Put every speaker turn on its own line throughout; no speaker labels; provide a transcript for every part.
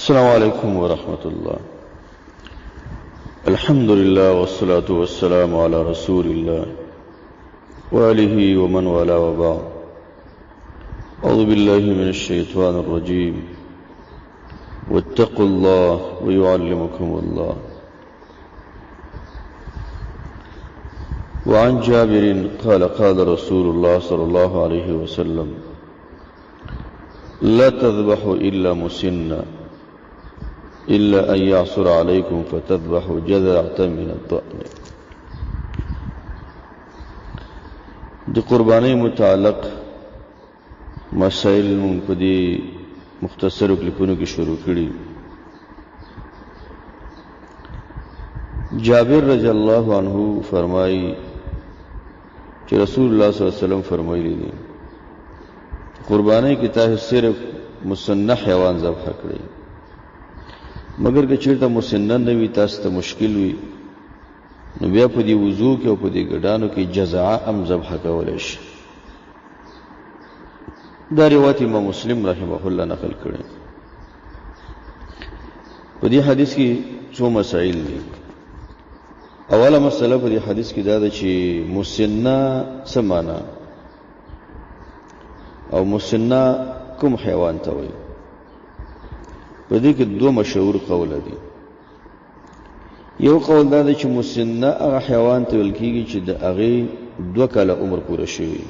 السلام عليكم ورحمة الله. الحمد لله والصلاة والسلام على رسول الله وآله ومن والاه وبعد. أعوذ بالله من الشيطان الرجيم. واتقوا الله ويعلمكم الله. وعن جابر قال قال رسول الله صلى الله عليه وسلم: لا تذبحوا إلا مسنا إلا أن يعصر عليكم فتذبحوا جذعة من الضأن. د قربانی متعلق مسائل په دې مختصر کلیپونو کې شروع کړي. جابر رضی الله عنه فرمایي چې رسول الله صلی الله علیه وسلم فرمایلی دي قربانی کې تاسو صرف مسنح حیوان ذبح کړئ، مگر که چیرته مسنن نه وي تاسو ته مشکل وي نو بیا په دې وضو کې او په دې ګډانو کې جزعه هم ذبح کولی شي. دا روایت امام مسلم رحمه الله نقل کړی. په دې حدیث کې څو مسائل دي. اوله مسله په دې حدیث کې دا ده چې مسنه څه معنا او مسنه کوم حیوان ته وایي. په دې کې دوه مشهور قول دي. یو قول دا دی چې مسنه هغه حیوان ته ویل کېږي چې د هغې 2 کاله عمر پوره شوی،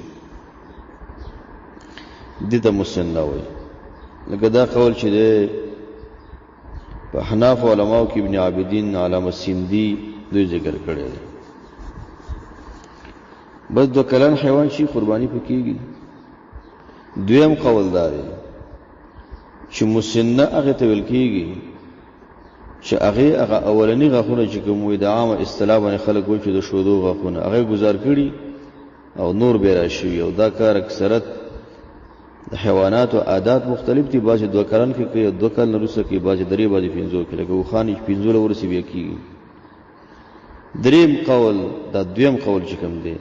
دې ته مسنه وایي. لکه دا قول چې دی په حناف علماو کې ابن عابدین علامه سیندي دوی ذکر کړی دی. بس 2 کلن حیوان شي قربانی په کېږي. دویم قول دا دی چې مسنه هغه ته ویل کېږي چې هغه اولنی غاښونه چې کوم وي د عامه اصطلاح باندې خلک وایي چې د شودو غاښونه هغه گزار کړي او نور به راشي. او دا کار اکثرت د حیوانات او عادات مختلف دي. بعضې 2 کلن کې کوي، 2 کال نه وروسته کوي، بعضې 3، بعضې 5 کې. لکه اوښان 15 ورسې بیا کېږي. دریم قول دا دویم قول چې کوم دی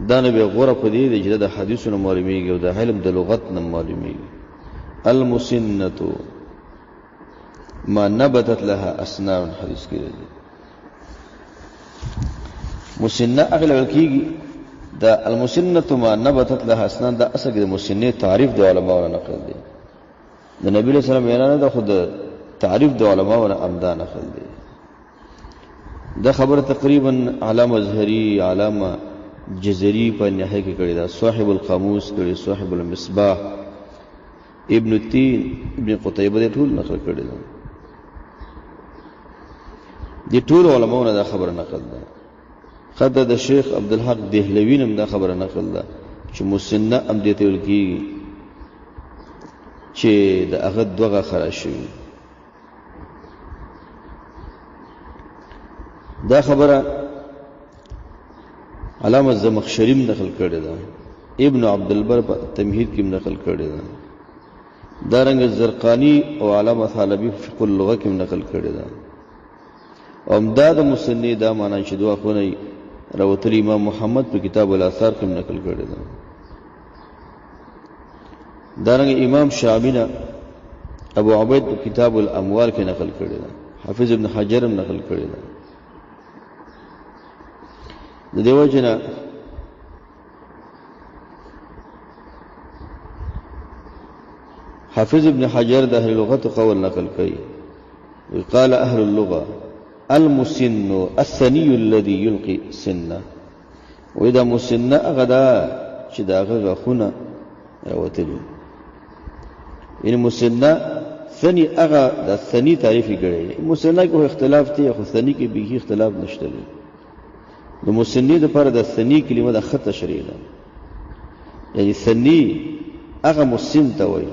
دا نه بیا غوره په دې دی چې د حدیثو نه معلومیږي او د علم د لغت نه معلومیږي. المسنة ما نبتت لها اسنان حدیث کې دی. مسنه اغلب کېږي دا المسنة ما نبتت لها اسنان. دا اصل کې د مسنه تعریف د علماو نه نقل دی. د نبی له سلام نه دا خود تعریف د علماو نه امدا نقل دی. دا خبر تقریبا علامه ظهری، علامه جزری په نهایت کې کړی دا. صاحب القاموس کړی، صاحب المصباح، ابن التین، ابن قتیبه دې ټول نقل کړی دا. دې ټول علماو نه دا خبره نقل ده. خدای د شیخ عبدالحق دهلوی هم دا خبره نقل ده چې مسنه هم دې ته ویل کېږي چې د هغه 2 غاښه شوي. دا خبره علامه زمخشری نقل کړی ده. ابن عبدالبر په تمهید کې نقل کړی ده. دارنګ زرقانی او علامه ثعلبی فقه اللغه کې نقل کړی ده. او امداد مسنی دا معنا چې 2 غاښونه راوتلی امام محمد په کتاب الاثار کې نقل کړی ده. دارنګ امام شعبی نه ابو عبید په کتاب الاموال کې نقل کړی ده. حافظ ابن حجر هم نقل کړی ده. د دیو جنا حافظ ابن حجر د اهل لغت قول نقل کوي. وقال اهل اللغه المسن الثني الذي يلقي سنه. واذا مسنه غدا چې دا غاښونه راوتلي. ان مسنه ثني هغه د ثني تعریف کړي. مسنه کې اختلاف دی، خو ثني کې به اختلاف نشته. د مسنی د پر د ثنی کلمه د خط تشریح ده. یعنی ثنی هغه مسن ته وایي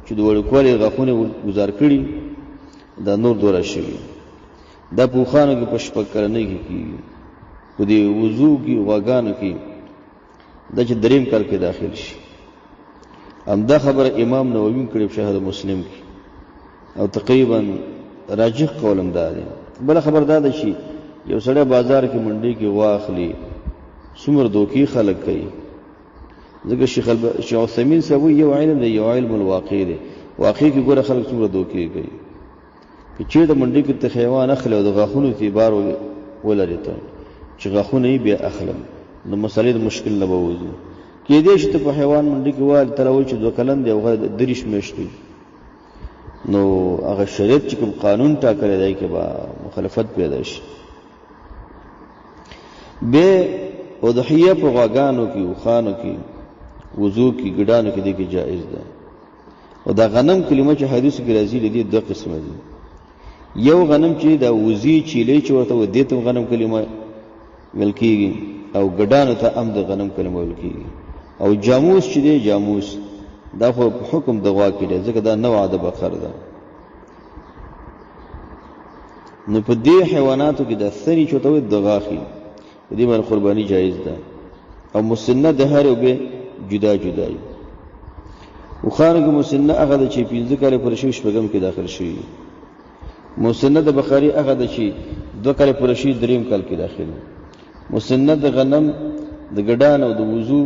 چې د وړوکوالي غاښونه گزار کړي دا نور دوره شوي. دا په اوښانو کې په 6 کلنۍ کې کېږي، په دې وضو کې غواګانو کې دا چې 3 کال کې داخل شي. همدا خبره امام نووي کړې په شرح مسلم کې او تقریبا راجح قول هم دا دی. بل خبر دا ده چې یو سړی بازار کې منډي کې واخلي څومره دوکي خلک کوي. ځکه شیخ عثیمین صاحب یو علم دی، یو علم الواقع دی. واقع کې ګوره خلک څومره دوکي کوي. که چېرته منډي کې ته حیوان اخلي او د غاښونو اعتبار ولري ته چې غاښونه یې بیا اخلم نو مسلې د مشکل نه به وځي. کېدای شي ته په حیوان منډي کې وایي ته راوایي چې 2 کلن دی او هغه 30 میاشتې نو هغه شریعت چې کوم قانون ټاکلی دی کې به مخالفت پیدا شي. بیا اضحیه په غواګانو کې اوښانو کې وضو کې ګډانو کې دی کې جائز ده. او دا غنم کلمه چې حدیث کې راځي دي 2 قسمه دي. یو غنم چې دا وزي چیلې چې ورته و دې ته غنم کلمه ویل کېږي او ګډانو ته هم د غنم کلمه ویل کېږي. او جاموس چې دی جاموس دا خو په حکم د غوا کې دی ځکه دا نوع د بقر ده. نو په دې حیواناتو کې د ثني چې ورته وایي د غاښي په دې باندې قرباني جایز ده. او مسنه د هر یو به جدا جدا وي. اوښانو کې مسنه هغه ده چې 15 کاله پوره شوي شپږم کې داخل شوي. مسنه د بقري هغه ده چې 2 کاله پوره شوي 3 کال کې داخل. مسنه د غنم د ګډان او د وضو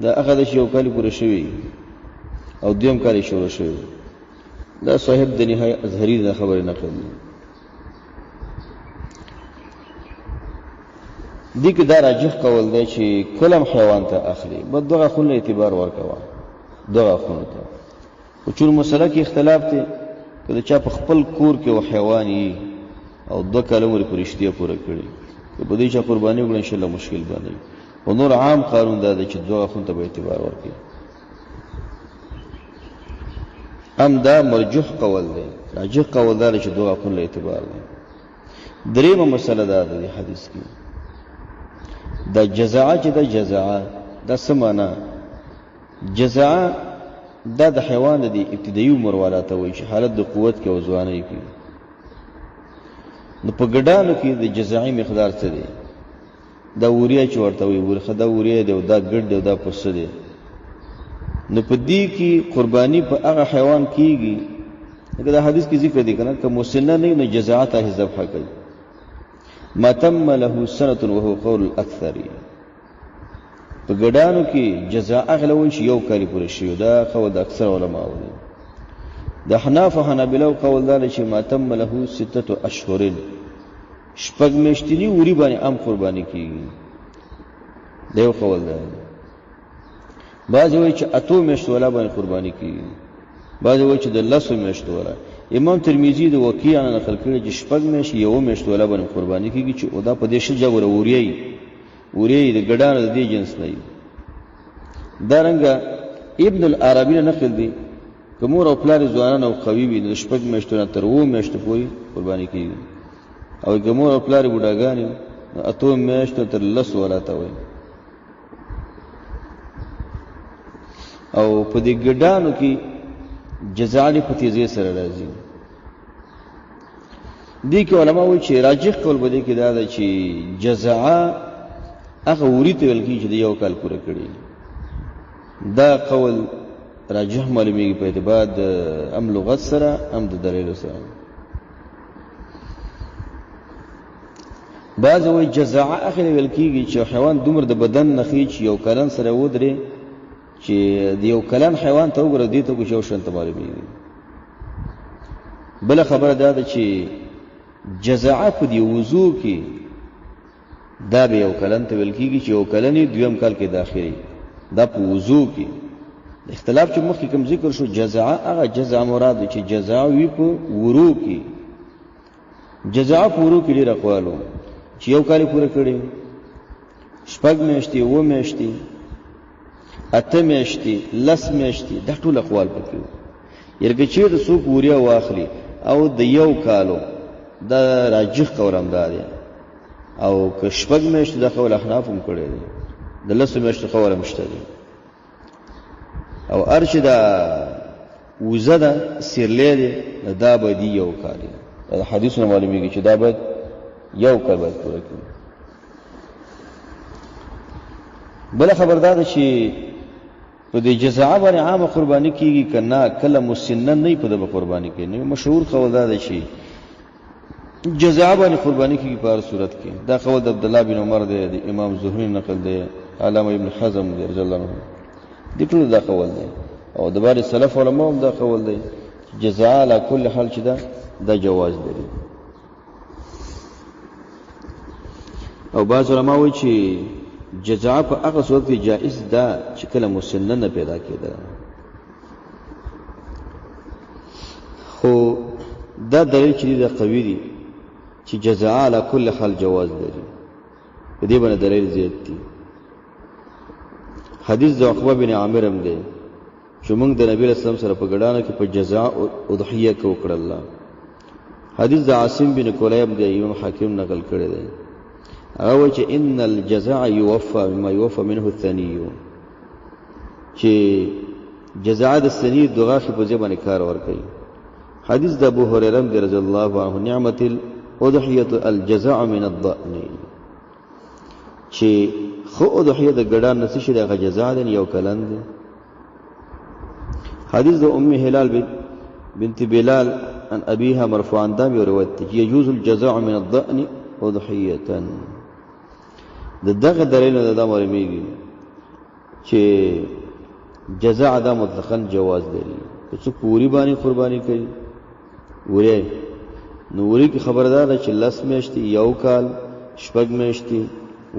دا هغه ده چې 1 کال پوره شوي او 2 کال شروع شوي. دا صاحب د نهایه ازهري دا خبره نقل دي. دې کې دا راجح قول دی چې کلم حیوان ته اخلي بس 2 غاښونه اعتبار ورکوه 2 غاښونو ته. خو چون مسله کې اختلاف دی که د چا په خپل کور کې و حیوان یي او 2 کاله عمر په رښتیا پوره کړي که په دې چا قرباني وکړي انشاءالله مشکل باندې. او نور عام قانون دا دی چې 2 غاښونو ته به اعتبار ورکړي. هم دا مرجح قول دی. راجح قول دا دی چې 2 غاښونو له اعتبار دی. درېمه مسله دا ده د حدیث کې دا جزعه چې دا جزعه دا څه معنا؟ جزعه دا د حیوان د ابتدایي عمر والا ته وایي چې حالت د قوت کې او ځوانۍ کې. نو په ګډانو کې د جزعي مقدار څه دی؟ دا وریا چې ورته وایي ورخه دا وریا دی او دا ګډ دی او دا پسه دی. نو په دې کې قرباني په هغه حیوان کېږي لکه دا حدیث کې ذکر دی که نه که مسنه نه نو جزعه ته ذبح کوي. ما تم له سنة وهو قول الاكثر. په ګډانو کې جزاء اغله وایي چې 1 کال پوره شوی. دا قول د اکثر علماء دی. د حناف او حنابلو قول دا چې ما تم له 6 اشهر 6 میاشتنی وری باندې هم قرباني کیږي. دا یو قول دی. بعض وایي چې 8 میاشتو ولا باندې قرباني کیږي. بعض وایي چې د 10 میاشتو ولا. امام ترمذی د وکیع نه نقل کړی چې 6 میاشتې 1 میاشت ولا باندې قرباني کیږي چې او دا په دې شجا ور وریي د ګډانو د دې جنس نه وي. دا رنګه ابن العربی نه نقل دی کومور او پلار ځوانان او قوي وي د 6 میاشتو نه تر 2 میاشتو پورې قرباني کیږي. او کومور او پلار بوډاګان 8 میاشتو تر 10 ولا ته وي. او په دې ګډانو کې جزاء په تیزی سره راځي. دې کې علما وایي چې راجح قول بده کې دا ده چې جزاء هغه وری ته ویل کېږي چې 1 کال پوره کړي. دا قول راجح معلومیږي په اعتبار د ام لغت سره ام د دلیل سره. بعض وایي جزاء هغه ویل کېږي چې حیوان دومره د بدن نه خېچ 1 کلن سره ودرې چې د 1 کلن حیوان ته وګوره دې ته کو یو شان ته معلومیږي. بل خبره دا ده چې جزاء په دی وضو کې دا به 1 کلن ته ویل کېږي چې 1 کلنې 2م کال کې داخلي. دا په وضو کې اختلاف چې مخکې کوم ذکر شو جزاء هغه جزاء مراد چې جزاء وی په ورو کې. جزاء په ورو کې ډېر اقوالو چې 1 کال پوره کړي 6 میاشتې 7 میاشتې 8 میاشتې 10 میاشتې دا ټول اقوال پکې. یرګه چې د څوک وریا واخلي او د 1 کالو دا راجح قول هم دا دی. او که 6 میاشتې د قول احناف هم کړی دی د 10 میاشتې قول هم شته دی. او ارچ دا وزه ده سیرلی دی دا به دی 1 کال دی. دا حدیثونه معلومیږي چې دا باید 1 کال باید پوره کړي. بل خبردار ده چې په دې جزاء باندې عامه قرباني کیږي کنه کله مسنن نه په دغه قرباني کوي. نو مشهور قول دا ده چې جزاء باندې قرباني کیږي په هر صورت کې. دا قول د عبد الله بن عمر دی، د امام زهري نقل دی، علامه ابن حزم رضی الله عنه دې ټول دا قول دی. او د بار سلف علماء هم دا قول دی جزاء علی کل حال چې دا دا جواز لري. او بعض علماء وایي چې جزاء په هغه صورت کې جائز ده چې کله مسنه نه پیدا کېده. خو دا دلیل چې دا قوي دی چې جزاء علی کل حال جواز لري. په دې باندې دلیل زیات دي. حدیث د عقبه بن عامر هم دی چې موږ د نبی اسلام سره په ګډانه کې په جزاء اضحیه کې وکړل. حدیث د عاصم بن کلیب دی، امام حاکم نقل کړی دی. هغه چې ان الجزاء يوفى مما يوفى منه الثني، چې جزاء د ثني دغه په ځای باندې کار ور کوي. حدیث د ابو هريره رضی الله عنه نعمت الاضحيه الجزاء من الضأن، چې خو اضحیه د ګډان نسی شي دغه جزاء د یو کلن دی. حدیث د ام هلال بنت بلال عن ابيها مرفوعا دا روایت دی يجوز الجزاء من الضأن اضحيه. دغه دلیل دا معلومیږي چې جزاء دا مطلقاً جواز لري. چې پوری باندې قرباني کوي وره نو وری کی خبردار ده چې لس میاشتې یو کال شپږ میاشتې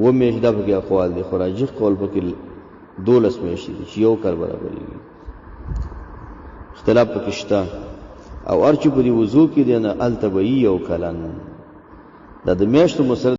و میاشتې دا په اقوال دي. خراجي قول پکې 12 میاشتې چې یو کال برابرېږي. اختلاف پکې شته. او ارچ په دی وضو کې دی نه التبعی یو کلن دا د میاشتو مسر